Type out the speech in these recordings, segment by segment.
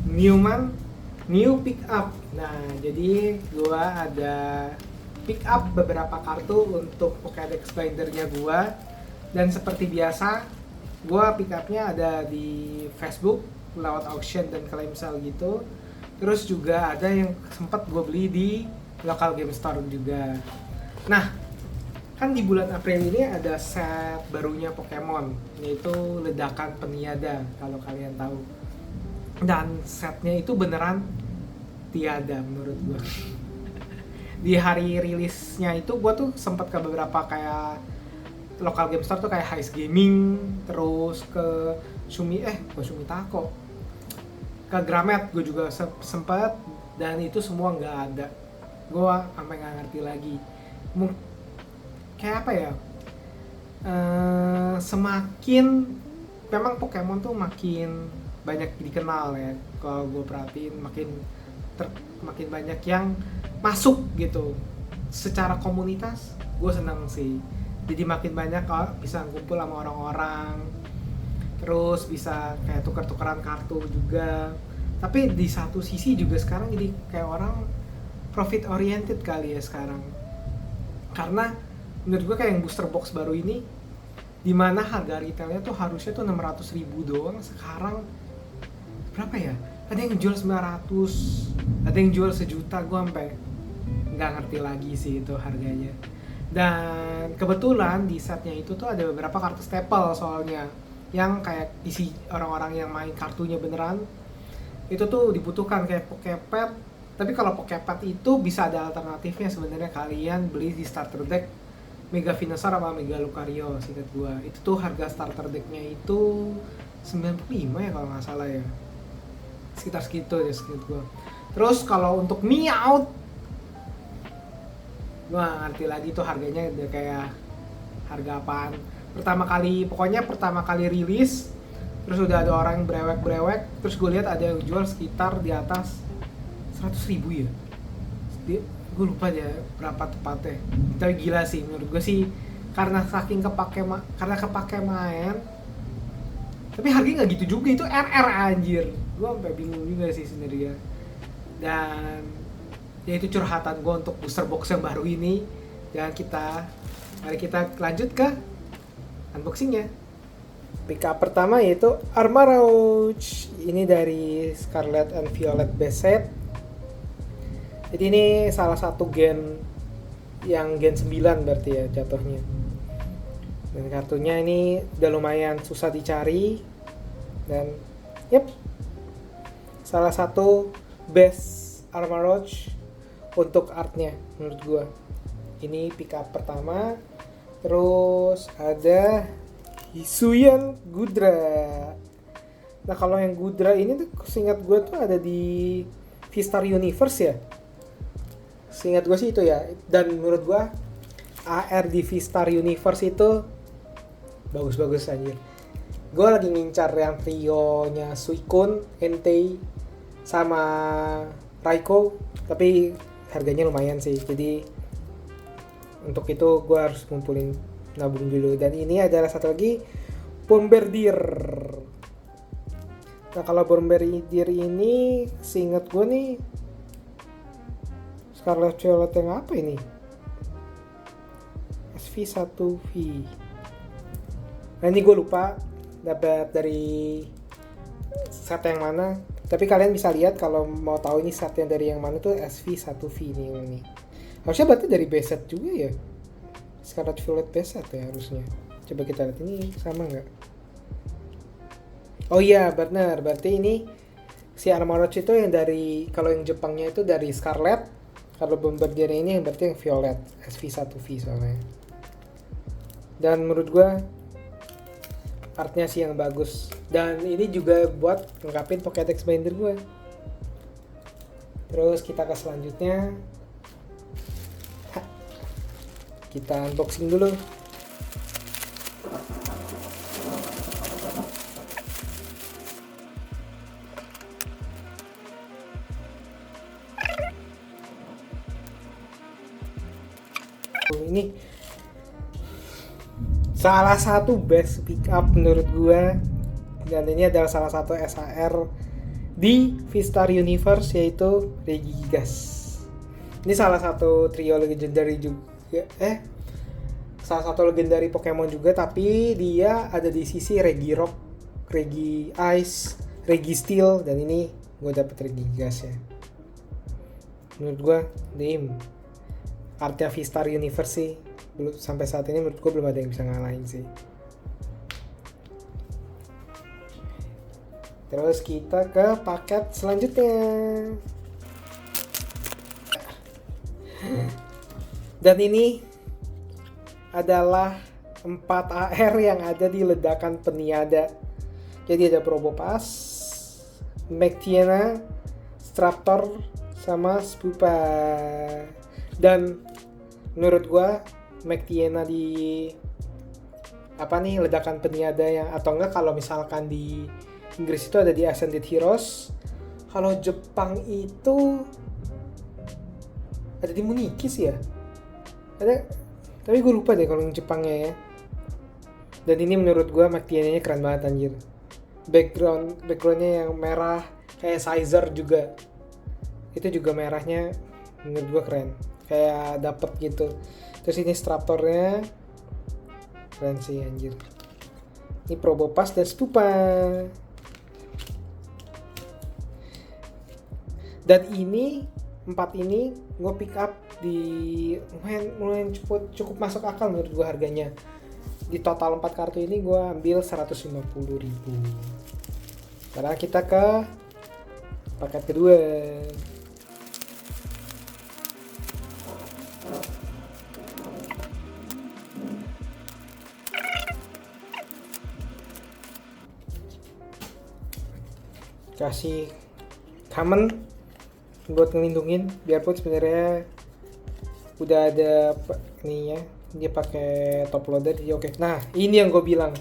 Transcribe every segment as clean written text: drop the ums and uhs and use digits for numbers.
Newman New Pick Up. Nah, jadi gua ada pick up beberapa kartu untuk Pokédex bindernya gua. Dan seperti biasa, gua pick upnya ada di Facebook lewat auction dan claim sale gitu. Terus juga ada yang sempat gue beli di local game store juga. Nah, kan di bulan April ini ada set barunya Pokemon, yaitu Ledakan Peniada, kalau kalian tahu. Dan setnya itu beneran tiada menurut gue. Di hari rilisnya itu gue tuh sempat ke beberapa kayak local game store tuh kayak Heist Gaming, terus ke Shumitako, ke Gramet gue juga sempet, dan itu semua nggak ada. Gue sampai nggak ngerti lagi. Kayak apa ya? Semakin memang Pokemon tuh makin banyak dikenal ya. Kalau gue perhatiin makin banyak yang masuk gitu. Secara komunitas gue seneng sih. Jadi makin banyak kalau bisa ngumpul sama orang-orang, terus bisa kayak tuker-tukeran kartu juga. Tapi di satu sisi juga sekarang jadi kayak orang profit oriented kali ya sekarang. Karena menurut gue kayak yang booster box baru ini, dimana harga retailnya tuh harusnya tuh 600.000 doang, sekarang berapa ya? Ada yang jual 900, ada yang jual 1 juta, gue sampai nggak ngerti lagi sih itu harganya. Dan kebetulan di setnya itu tuh ada beberapa kartu staple soalnya, yang kayak isi orang-orang yang main kartunya beneran itu tuh dibutuhkan kayak Pokepet. Tapi kalau Pokepet itu bisa ada alternatifnya sebenarnya, kalian beli di starter deck Mega Venusaur sama Mega Lucario seingat gua. Itu tuh harga starter decknya itu 95 ya kalau nggak salah ya, sekitar segitu ya seingat gua. Terus kalau untuk Meowth, gua nggak ngerti lagi tuh harganya udah kayak harga apaan. Pokoknya pertama kali rilis, terus udah ada orang yang brewek, terus gue lihat ada yang jual sekitar di atas 100.000 ya. Gue lupa aja berapa tepatnya. Tapi gila sih menurut gue sih, karena saking kepake main. Tapi harganya nggak gitu juga, itu RR anjir. Gue sampai bingung juga sih sebenarnya. Dan ya itu curhatan gue untuk booster box yang baru ini. Dan mari kita lanjut ke unboxingnya. Pick up pertama yaitu Armarouge. Ini dari Scarlet and Violet base set. Jadi ini salah satu gen yang gen 9 berarti ya jatuhnya. Dan kartunya ini udah lumayan susah dicari. Dan salah satu best Armarouge untuk artnya menurut gua. Ini pick up pertama. Terus ada Hisuian Goodra. Nah kalau yang Goodra ini tuh seingat gue tuh ada di V-Star Universe ya. Seingat gue sih itu ya. Dan menurut gue AR di V-Star Universe itu bagus-bagus anjir. Gue lagi ngincar yang trionya Suicune, Entei, sama Raikou. Tapi harganya lumayan sih. Jadi untuk itu gue harus ngumpulin nabung dulu. Dan ini adalah satu lagi Bombirdier. Nah kalau Bombirdier ini seingat gue nih Scarlet Violet yang apa ini? SV1V. Nah ini gue lupa dapat dari set yang mana. Tapi kalian bisa lihat kalau mau tahu ini setnya dari yang mana tuh SV1V ini. Harusnya berarti dari base set juga ya. Scarlet Violet base set ya harusnya. Coba kita lihat ini sama nggak? Oh iya benar, berarti ini si Armarouge itu yang dari, kalau yang Jepangnya itu dari Scarlet, kalau Bombardier ini yang berarti yang Violet, SV1V soalnya. Dan menurut gua artnya sih yang bagus. Dan ini juga buat lengkapin Pokédex binder gua. Terus kita ke selanjutnya. Kita unboxing dulu. Ini salah satu best pick up menurut gue, dan ini adalah salah satu SHR di V-Star Universe, yaitu Regigigas. Ini salah satu trio legendary juga, salah satu legendary Pokemon juga, tapi dia ada di sisi Regirock, Regi-Ice, Registeel, dan ini gue dapet Regigigas ya. Menurut gue artinya V-Star Universe sih, belum sampai saat ini menurut gue belum ada yang bisa ngalahin sih. Terus kita ke paket selanjutnya. Dan ini adalah 4 AR yang ada di ledakan peniada. Jadi ada Probopass, Mectiana, Straptor, sama Spupa. Dan menurut gua Mectiana di ledakan peniada yang, atau enggak kalau misalkan di Inggris itu ada di Ascended Heroes. Kalau Jepang itu ada di Munikis ya. Ada, tapi gue lupa deh kalau yang Jepangnya ya. Dan ini menurut gue Mectiana-nya keren banget anjir. Backgroundnya yang merah kayak Sizer juga. Itu juga merahnya menurut gue keren. Kayak dapet gitu. Terus ini Straptornya keren sih anjir. Ini Probopass dan Spupa. Dan ini 4 ini gue pick up di lumayan cukup masuk akal menurut gue harganya. Di total 4 kartu ini gue ambil 150.000. Sekarang kita ke paket kedua. Kasih common buat ngelindungin, biarpun sebenarnya udah ada ininya, dia pakai top loader jadi oke. Nah ini yang gue bilang,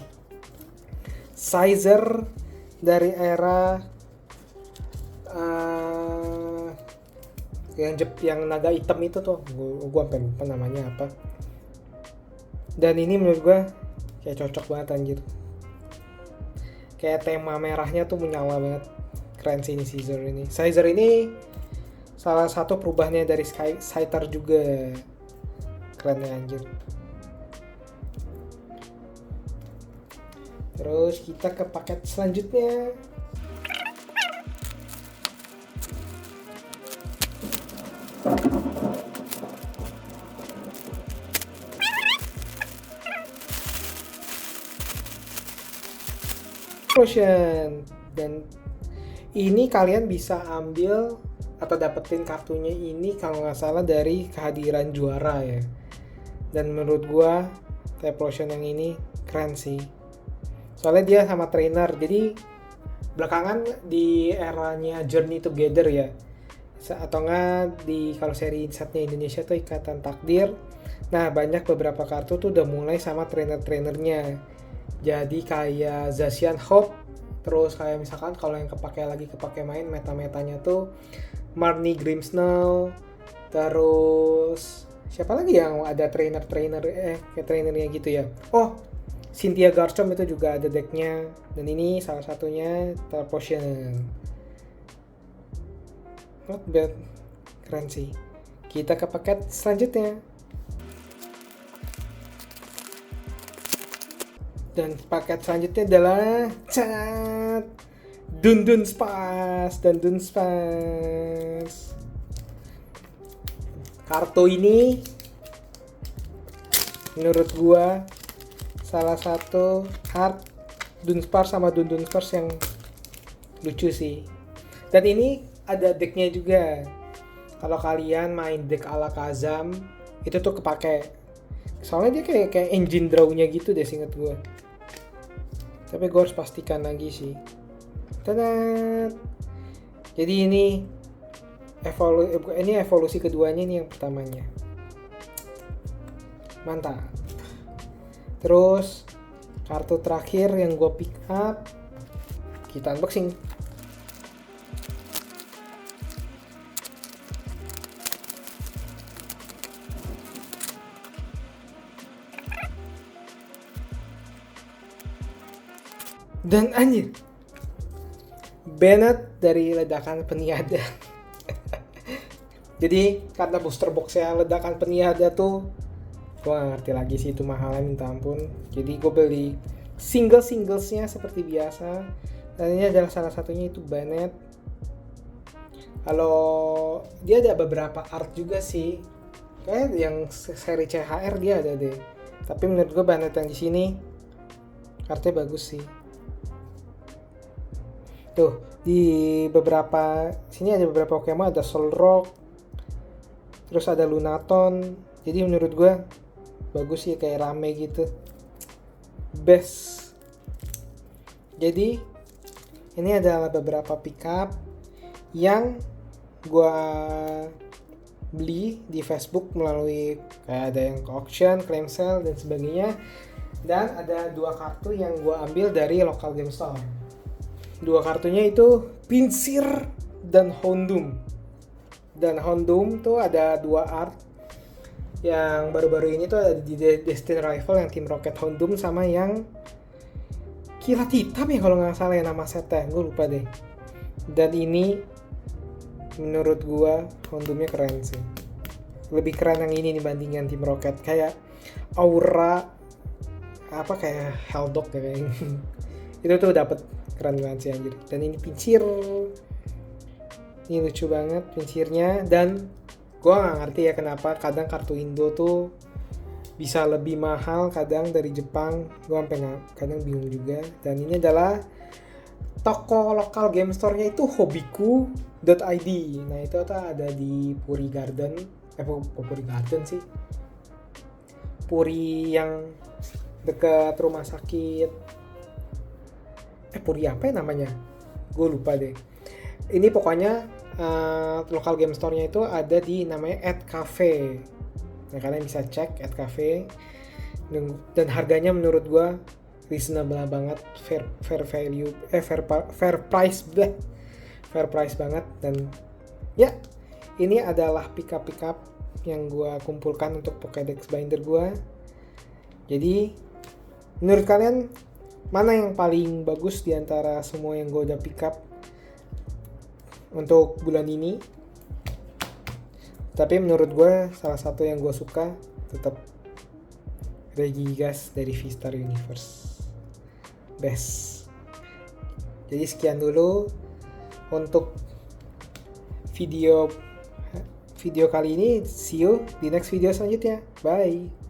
Sizer dari era yang naga hitam itu tuh, gue sampai lupa namanya apa. Dan ini menurut gue kayak cocok banget anjir, kayak tema merahnya tuh menyala banget, keren sih ini Sizer ini. Sizer ini salah satu perubahannya dari Scyther juga, keren ya anjir. Terus kita ke paket selanjutnya. Potion, dan ini kalian bisa ambil atau dapetin kartunya ini kalau nggak salah dari kehadiran juara ya. Dan menurut gua Typhlosion yang ini keren sih, soalnya dia sama trainer. Jadi belakangan di eranya Journey Together ya, atau nggak di kalau seri setnya Indonesia tuh Ikatan Takdir. Nah banyak beberapa kartu tuh udah mulai sama trainer-trainernya. Jadi kayak Zacian Hope, terus kayak misalkan kalau yang kepake main meta-metanya tuh Marnie Grimmsnarl, terus siapa lagi yang ada kayak trainernya gitu ya. Oh, Cynthia Garchomp itu juga ada decknya, dan ini salah satunya Typhlosion. Not bad, keren sih. Kita ke paket selanjutnya. Dan paket selanjutnya adalah Dunsparce. Kartu ini menurut gua salah satu art Dunsparce sama Dunsparce yang lucu sih. Dan ini ada decknya juga. Kalau kalian main deck ala Kazam itu tuh kepake. Soalnya dia kayak engine draw-nya gitu deh seinget gua. Tapi gue harus pastikan lagi sih. Tada! Jadi ini evolusi keduanya, ini yang pertamanya. Mantap. Terus kartu terakhir yang gue pick up, kita unboxing. Dan anjir, Bennett dari Ledakan Peniada. Jadi karena booster boxnya Ledakan Peniada tuh gue gak ngerti lagi sih, itu mahalnya minta ampun. Jadi gue beli singlesnya seperti biasa, dan ini adalah salah satunya, itu Bennett. Kalau dia ada beberapa art juga sih, kayak yang seri CHR dia ada deh, tapi menurut gue Bennett yang di sini artnya bagus sih. Tuh di beberapa sini ada beberapa Pokemon, ada Solrock, terus ada Lunaton. Jadi menurut gue bagus sih, kayak rame gitu, best. Jadi ini adalah beberapa pickup yang gue beli di Facebook melalui kayak ada yang ke auction, claim sale dan sebagainya. Dan ada 2 kartu yang gue ambil dari local game store. 2 kartunya itu Pinsir dan Houndoom. Dan Houndoom tuh ada 2 art. Yang baru-baru ini tuh ada di Destiny Rival yang Team Rocket Houndoom, sama yang Kilat Hitam ya kalau nggak salah ya nama setnya, gue lupa deh. Dan ini menurut gue Houndoomnya keren sih, lebih keren yang ini dibandingkan Team Rocket. Kayak aura apa kayak Helldock kayak itu tuh dapet keren banget sih anjir. Dan ini Pinsir, ini lucu banget Pinsirnya. Dan gue nggak ngerti ya kenapa kadang kartu Indo tuh bisa lebih mahal kadang dari Jepang, gue sampai kadang bingung juga. Dan ini adalah toko lokal game store-nya itu hobiku.id. Nah itu tuh ada di Puri Garden, Puri Garden sih, Puri yang dekat rumah sakit, Puri apa ya namanya, gue lupa deh. Ini pokoknya lokal game store-nya itu ada di namanya Ed Cafe. Nah kalian bisa cek Ed Cafe, dan harganya menurut gue reasonable banget, fair price banget. Dan ya ini adalah pickup yang gue kumpulkan untuk Pokédex binder gue. Jadi menurut kalian mana yang paling bagus di antara semua yang gue udah pickup untuk bulan ini? Tapi menurut gue salah satu yang gue suka tetap Regigigas dari V-Star Universe, best. Jadi sekian dulu untuk video kali ini. See you di next video selanjutnya. Bye.